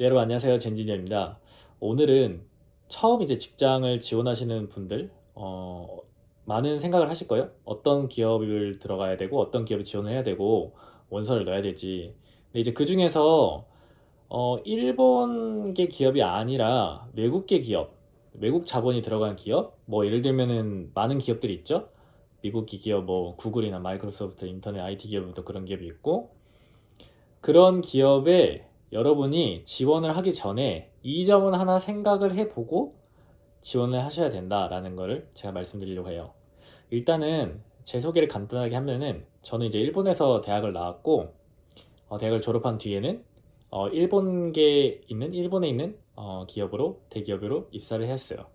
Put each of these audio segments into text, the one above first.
네, 여러분 안녕하세요. 젠지니어입니다. 오늘은 처음 이제 직장을 지원하시는 분들, 많은 생각을 하실 거예요. 어떤 기업을 들어가야 되고, 어떤 기업에 지원을 해야 되고, 원서를 넣어야 될지. 근데 이제 그 중에서, 일본계 기업이 아니라 외국계 기업, 외국 자본이 들어간 기업, 뭐 예를 들면은 많은 기업들이 있죠. 미국 기업, 뭐 구글이나 마이크로소프트, 인터넷 IT 기업도 그런 기업이 있고, 그런 기업에 여러분이 지원을 하기 전에 이 점은 하나 생각을 해보고 지원을 하셔야 된다라는 거를 제가 말씀드리려고 해요. 일단은 제 소개를 간단하게 하면은 저는 이제 일본에서 대학을 나왔고 대학을 졸업한 뒤에는 일본에 있는 기업으로 대기업으로 입사를 했어요.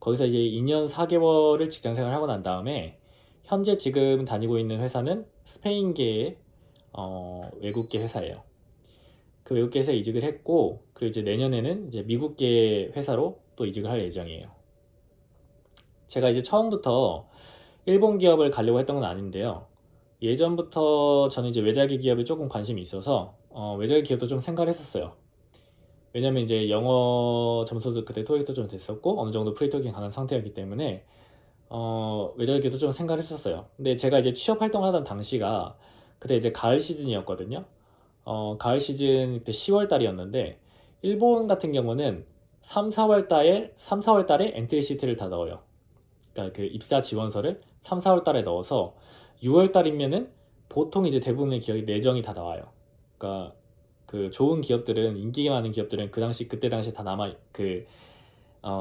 거기서 이제 2년 4개월을 직장 생활을 하고 난 다음에 현재 지금 다니고 있는 회사는 스페인계의 외국계 회사예요. 그 외국계에서 이직을 했고, 그리고 이제 내년에는 이제 미국계 회사로 또 이직을 할 예정이에요. 제가 이제 처음부터 일본 기업을 가려고 했던 건 아닌데요. 예전부터 저는 이제 외자기 기업에 조금 관심이 있어서 외자기 기업도 좀 생각을 했었어요. 왜냐면 이제 영어 점수도 그때 토익도 좀 됐었고 어느 정도 프리토킹 가는 상태였기 때문에 외자기 기업도 좀 생각을 했었어요. 근데 제가 이제 취업 활동하던 당시가 그때 이제 가을 시즌이었거든요. 가을 시즌 때 10월 달이었는데 일본 같은 경우는 3, 4월 달에 엔트리 시트를 다 넣어요. 그러니까 그 입사 지원서를 3, 4월 달에 넣어서 6월 달이면은 보통 이제 대부분의 기업이 내정이 다 나와요. 그러니까 그 좋은 기업들은 인기가 많은 기업들은 그때 당시 다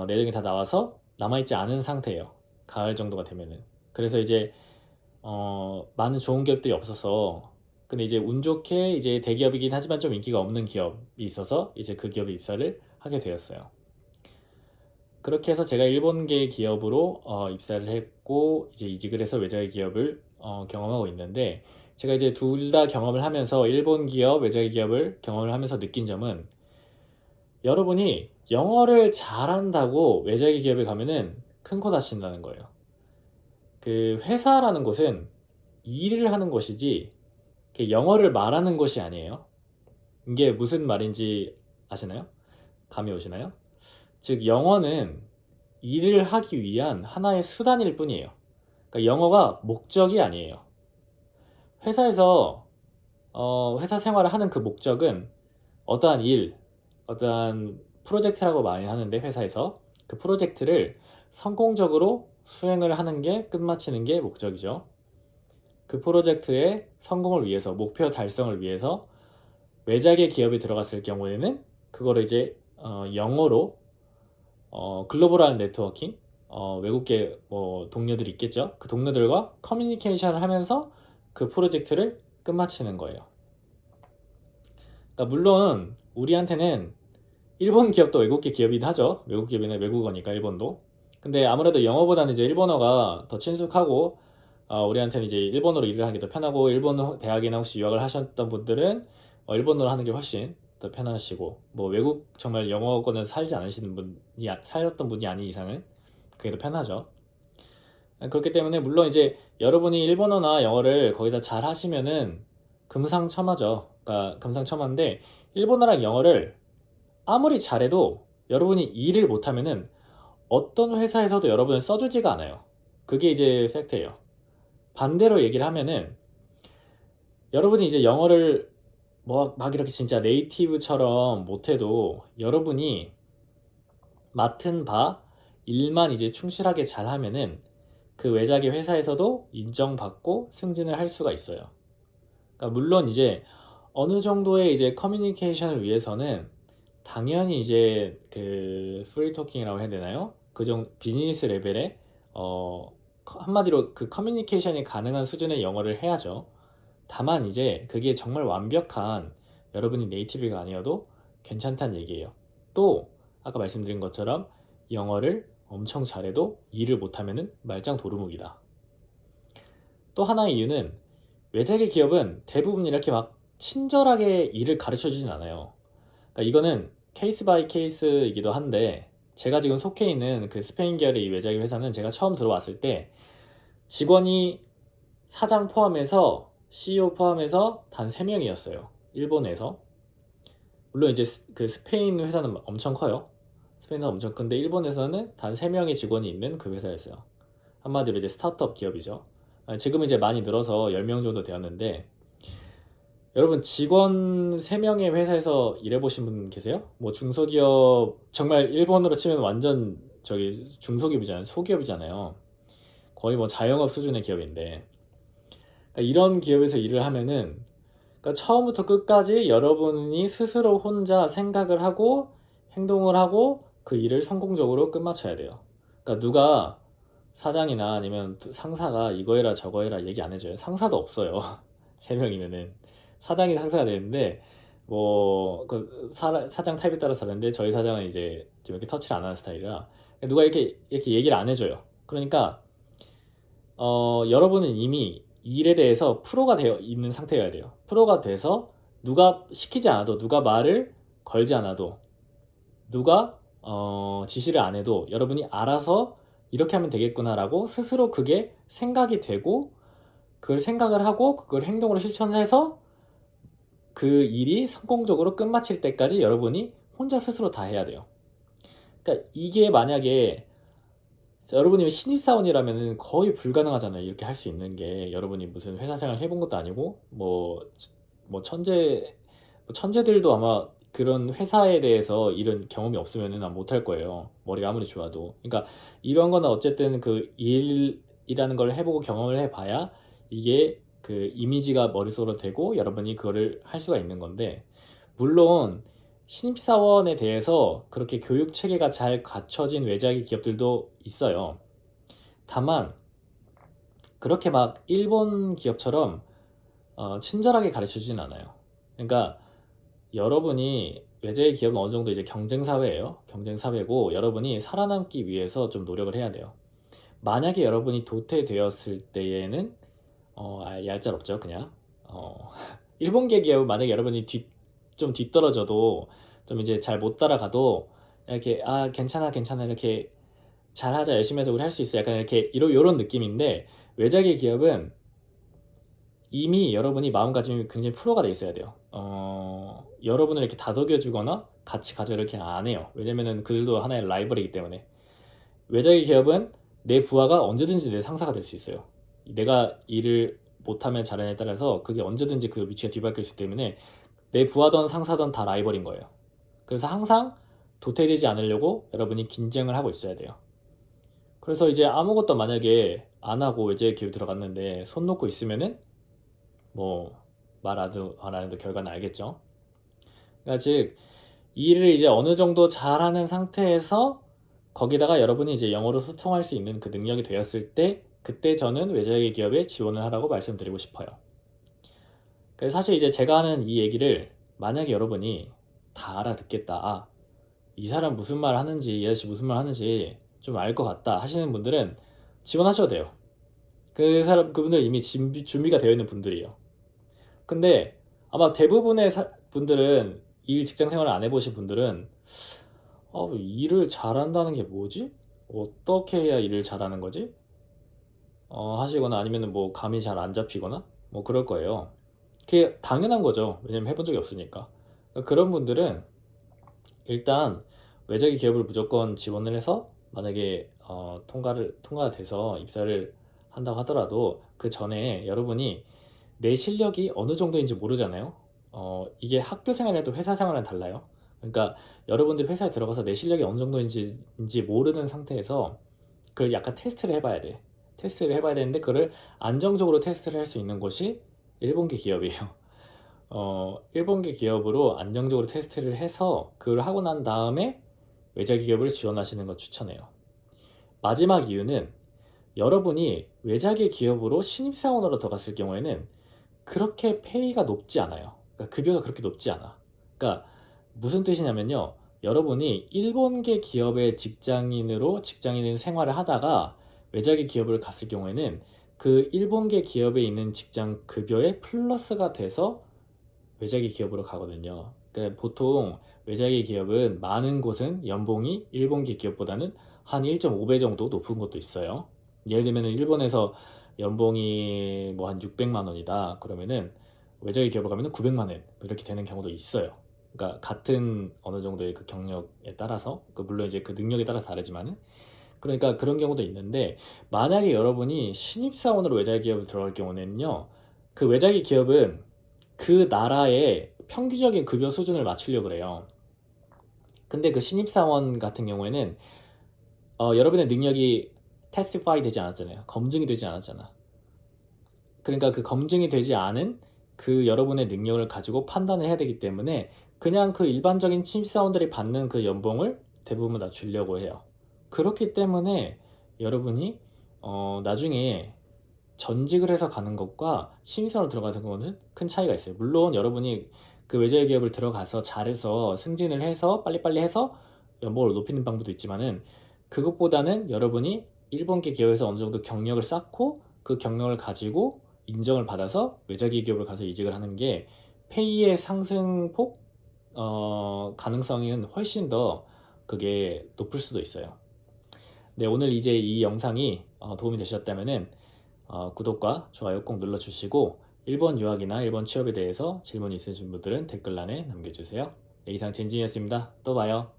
내정이 다 나와서 남아있지 않은 상태예요. 가을 정도가 되면은. 그래서 이제 많은 좋은 기업들이 없어서 근데 이제 운 좋게 이제 대기업이긴 하지만 좀 인기가 없는 기업이 있어서 이제 그 기업에 입사를 하게 되었어요. 그렇게 해서 제가 일본계 기업으로 입사를 했고 이제 이직을 해서 외자의 기업을 경험하고 있는데 제가 이제 둘 다 경험을 하면서 일본 기업, 외자의 기업을 경험을 하면서 느낀 점은 여러분이 영어를 잘한다고 외자의 기업에 가면은 큰 코 다친다는 거예요. 그 회사라는 곳은 일을 하는 것이지 영어를 말하는 것이 아니에요. 이게 무슨 말인지 아시나요? 감이 오시나요? 즉, 영어는 일을 하기 위한 하나의 수단일 뿐이에요. 그러니까 영어가 목적이 아니에요. 회사에서 회사 생활을 하는 그 목적은 어떠한 일, 어떠한 프로젝트라고 많이 하는데 회사에서 그 프로젝트를 성공적으로 수행을 하는 게 끝마치는 게 목적이죠. 그 프로젝트의 성공을 위해서, 목표 달성을 위해서 외작의 기업에 들어갔을 경우에는 그거를 이제 영어로 글로벌한 네트워킹, 외국계 뭐 동료들이 있겠죠. 그 동료들과 커뮤니케이션을 하면서 그 프로젝트를 끝마치는 거예요. 그러니까 물론 우리한테는 일본 기업도 외국계 기업이긴 하죠. 외국 기업이나 외국어니까 일본도. 근데 아무래도 영어보다는 이제 일본어가 더 친숙하고 우리한테는 이제 일본어로 일을 하는 게 더 편하고 일본 대학이나 혹시 유학을 하셨던 분들은 일본어로 하는 게 훨씬 더 편하시고 뭐 외국 정말 영어권에 살지 않으시는 분이 살았던 분이 아닌 이상은 그게 더 편하죠. 그렇기 때문에 물론 이제 여러분이 일본어나 영어를 거의 다 잘 하시면은 금상첨화죠. 그러니까 금상첨화인데 일본어랑 영어를 아무리 잘해도 여러분이 일을 못하면은 어떤 회사에서도 여러분을 써주지가 않아요. 그게 이제 팩트예요. 반대로 얘기를 하면은 여러분이 이제 영어를 뭐 막 이렇게 진짜 네이티브처럼 못해도 여러분이 맡은 바 일만 이제 충실하게 잘하면은 그 외작의 회사에서도 인정받고 승진을 할 수가 있어요. 그러니까 물론 이제 어느 정도의 이제 커뮤니케이션을 위해서는 당연히 이제 그 프리토킹이라고 해야 되나요? 그 정도 비즈니스 레벨의 한마디로 그 커뮤니케이션이 가능한 수준의 영어를 해야죠. 다만 이제 그게 정말 완벽한 여러분이 네이티브가 아니어도 괜찮다는 얘기예요. 또 아까 말씀드린 것처럼 영어를 엄청 잘해도 일을 못하면은 말짱 도루묵이다. 또 하나의 이유는 외국의 기업은 대부분 이렇게 막 친절하게 일을 가르쳐 주진 않아요. 그러니까 이거는 케이스 바이 케이스이기도 한데 제가 지금 속해 있는 그 스페인 계열의 이 외자기 회사는 제가 처음 들어왔을 때 직원이 사장 포함해서 CEO 포함해서 단 3명이었어요. 일본에서. 물론 이제 그 스페인 회사는 엄청 커요. 스페인은 엄청 큰데 일본에서는 단 3명의 직원이 있는 그 회사였어요. 한마디로 이제 스타트업 기업이죠. 지금은 이제 많이 늘어서 10명 정도 되었는데, 여러분 직원 3명의 회사에서 일해보신 분 계세요? 뭐 중소기업, 정말 일본으로 치면 완전 저기 중소기업이잖아요. 소기업이잖아요. 거의 뭐 자영업 수준의 기업인데, 그러니까 이런 기업에서 일을 하면은, 그러니까 처음부터 끝까지 여러분이 스스로 혼자 생각을 하고 행동을 하고 그 일을 성공적으로 끝마쳐야 돼요. 그러니까 누가 사장이나 아니면 상사가 이거 해라 저거 해라 얘기 안 해줘요. 상사도 없어요. 3명이면은 사장이 상사가 되는데, 뭐 그 사장 타입에 따라서 다른데 저희 사장은 이제 좀 이렇게 터치를 안 하는 스타일이라 누가 이렇게 얘기를 안 해줘요. 그러니까 여러분은 이미 일에 대해서 프로가 되어 있는 상태여야 돼요. 프로가 돼서 누가 시키지 않아도, 누가 말을 걸지 않아도, 누가 지시를 안 해도 여러분이 알아서 이렇게 하면 되겠구나라고 스스로 그게 생각이 되고, 그걸 생각을 하고 그걸 행동으로 실천을 해서 그 일이 성공적으로 끝마칠 때까지 여러분이 혼자 스스로 다 해야 돼요. 그러니까 이게 만약에 여러분이 신입사원이라면 거의 불가능하잖아요. 이렇게 할 수 있는 게. 여러분이 무슨 회사 생활 해본 것도 아니고, 뭐 천재들도 아마 그런 회사에 대해서 이런 경험이 없으면은 못할 거예요. 머리가 아무리 좋아도. 그러니까 이런 거는 어쨌든 그 일이라는 걸 해보고 경험을 해봐야 이게 그 이미지가 머릿속으로 되고 여러분이 그거를 할 수가 있는 건데, 물론 신입사원에 대해서 그렇게 교육 체계가 잘 갖춰진 외자기 기업들도 있어요. 다만 그렇게 막 일본 기업처럼 친절하게 가르쳐 주진 않아요. 그러니까 여러분이, 외자기 기업은 어느 정도 이제 경쟁 사회예요. 경쟁 사회고 여러분이 살아남기 위해서 좀 노력을 해야 돼요. 만약에 여러분이 도태되었을 때에는 얄짤없죠, 그냥. 일본계 기업은 만약에 여러분이 좀 뒤떨어져도, 좀 이제 잘 못 따라가도 이렇게 괜찮아 괜찮아 이렇게 잘하자 열심히 해서 우리 할 수 있어 약간 이렇게 요런 느낌인데, 외자기 기업은 이미 여러분이 마음가짐이 굉장히 프로가 돼 있어야 돼요. 여러분을 이렇게 다독여 주거나 같이 가자 이렇게 안 해요. 왜냐면은 그들도 하나의 라이벌이기 때문에. 외자기 기업은 내 부하가 언제든지 내 상사가 될 수 있어요. 내가 일을 못하면 잘하냐에 따라서 그게 언제든지 그 위치가 뒤바뀔 수 있기 때문에 내 부하던 상사던 다 라이벌인 거예요. 그래서 항상 도태되지 않으려고 여러분이 긴장을 하고 있어야 돼요. 그래서 이제 아무것도 만약에 안 하고 외제 기업 들어갔는데 손 놓고 있으면은 뭐 말 안 해도 결과는 알겠죠. 그러니까 즉 일을 이제 어느 정도 잘하는 상태에서 거기다가 여러분이 이제 영어로 소통할 수 있는 그 능력이 되었을 때, 그때 저는 외자기 기업에 지원을 하라고 말씀드리고 싶어요. 그래서 사실 이제 제가 하는 이 얘기를 만약에 여러분이 다 알아듣겠다, 이 사람 무슨 말 하는지, 이 아저씨 무슨 말 하는지 좀 알 것 같다 하시는 분들은 지원하셔도 돼요. 그분들 이미 준비가 되어 있는 분들이에요. 근데 아마 대부분의 분들은, 일 직장 생활을 안 해보신 분들은 일을 잘한다는 게 뭐지? 어떻게 해야 일을 잘하는 거지? 하시거나 아니면은 뭐 감이 잘 안 잡히거나 뭐 그럴 거예요. 그게 당연한 거죠. 왜냐면 해본 적이 없으니까. 그러니까 그런 분들은 일단 외자기 기업을 무조건 지원을 해서, 만약에 통과가 돼서 입사를 한다고 하더라도 그 전에 여러분이 내 실력이 어느 정도인지 모르잖아요. 이게 학교 생활에도 회사 생활은 달라요. 그러니까 여러분들이 회사에 들어가서 내 실력이 어느 정도인지 모르는 상태에서 그걸 약간 테스트를 해봐야 돼. 테스트를 해봐야 되는데 그걸 안정적으로 테스트를 할 수 있는 곳이 일본계 기업이에요. 일본계 기업으로 안정적으로 테스트를 해서 그걸 하고 난 다음에 외자 기업을 지원하시는 걸 추천해요. 마지막 이유는, 여러분이 외자계 기업으로 신입사원으로 들어갔을 경우에는 그렇게 페이가 높지 않아요. 그러니까 급여가 그렇게 높지 않아. 그러니까 무슨 뜻이냐면요. 여러분이 일본계 기업의 직장인 생활을 하다가 외자계 기업을 갔을 경우에는 그 일본계 기업에 있는 직장 급여에 플러스가 돼서 외자계 기업으로 가거든요. 그러니까 보통 외자계 기업은 많은 곳은 연봉이 일본계 기업보다는 한 1.5배 정도 높은 것도 있어요. 예를 들면 일본에서 연봉이 뭐 한 600만 원이다. 그러면은 외자계 기업을 가면은 900만 원 이렇게 되는 경우도 있어요. 그러니까 같은 어느 정도의 그 경력에 따라서, 물론 이제 그 능력에 따라서 다르지만은, 그러니까 그런 경우도 있는데, 만약에 여러분이 신입사원으로 외자기 기업을 들어갈 경우는요, 그 외자기 기업은 그 나라의 평균적인 급여 수준을 맞추려고 그래요. 근데 그 신입사원 같은 경우에는 여러분의 능력이 테스티파이 되지 않았잖아요. 검증이 되지 않았잖아. 그러니까 그 검증이 되지 않은 그 여러분의 능력을 가지고 판단을 해야 되기 때문에 그냥 그 일반적인 신입사원들이 받는 그 연봉을 대부분 다 주려고 해요. 그렇기 때문에 여러분이 나중에 전직을 해서 가는 것과 신입사원으로 들어가는 거는 큰 차이가 있어요. 물론 여러분이 그 외제 기업을 들어가서 잘해서 승진을 해서 빨리빨리 해서 연봉을 높이는 방법도 있지만은, 그것보다는 여러분이 일본계 기업에서 어느 정도 경력을 쌓고 그 경력을 가지고 인정을 받아서 외자기 기업을 가서 이직을 하는 게 페이의 상승폭 가능성은 훨씬 더 그게 높을 수도 있어요. 네, 오늘 이제 이 영상이 도움이 되셨다면은 구독과 좋아요 꼭 눌러주시고, 일본 유학이나 일본 취업에 대해서 질문 있으신 분들은 댓글란에 남겨주세요. 네, 이상 진진이었습니다. 또 봐요.